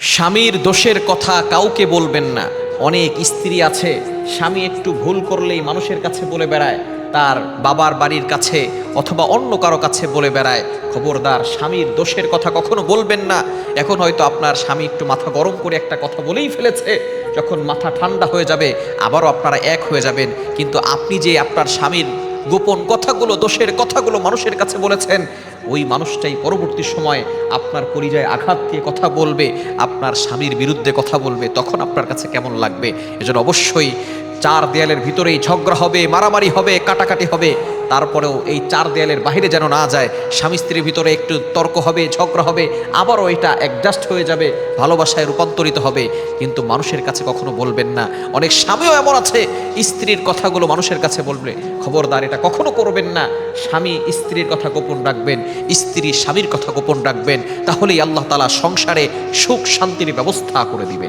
স্বামীর দোষের কথা কাউকে বলবেন না। অনেক স্ত্রী আছে, স্বামী একটু ভুল করলেই মানুষের কাছে বলে বেড়ায়, তার বাবার বাড়ির কাছে অথবা অন্য কারো কাছে বলে বেড়ায়। খবরদার, স্বামীর দোষের কথা কখনো বলবেন না। এখন হয়তো আপনার স্বামী একটু মাথা গরম করে একটা কথা বলেই ফেলেছে, যখন মাথা ঠান্ডা হয়ে যাবে আবারও আপনারা এক হয়ে যাবেন। কিন্তু আপনি যে আপনার স্বামীর গোপন কথাগুলো, দোষের কথাগুলো মানুষের কাছে বলেছেন, ওই মানুষটাই পরবর্তী সময় আপনার পরিচয়ে আঘাত দিয়ে কথা বলবে, আপনার স্বামীর বিরুদ্ধে কথা বলবে, তখন আপনার কাছে কেমন লাগবে? এজন্য অবশ্যই চার দেয়ালের ভিতরেই ঝগড়া হবে, মারামারি হবে, কাটাকাটি হবে, তারপরেও এই চার দেয়ালের বাইরে যেন না যায়। স্বামী স্ত্রীর ভিতরে একটু তর্ক হবে, ঝগড়া হবে, আবারও এটা অ্যাডজাস্ট হয়ে যাবে, ভালোবাসায় রূপান্তরিত হবে, কিন্তু মানুষের কাছে কখনো বলবেন না। অনেক স্বামীও এমন আছে, স্ত্রীর কথাগুলো মানুষের কাছে বলবে। খবরদার, এটা কখনো করবেন না। স্বামী স্ত্রীর কথা গোপন রাখবেন, স্ত্রী স্বামীর কথা গোপন রাখবেন, তাহলেই আল্লাহ তাআলা সংসারে সুখ শান্তির ব্যবস্থা করে দিবেন।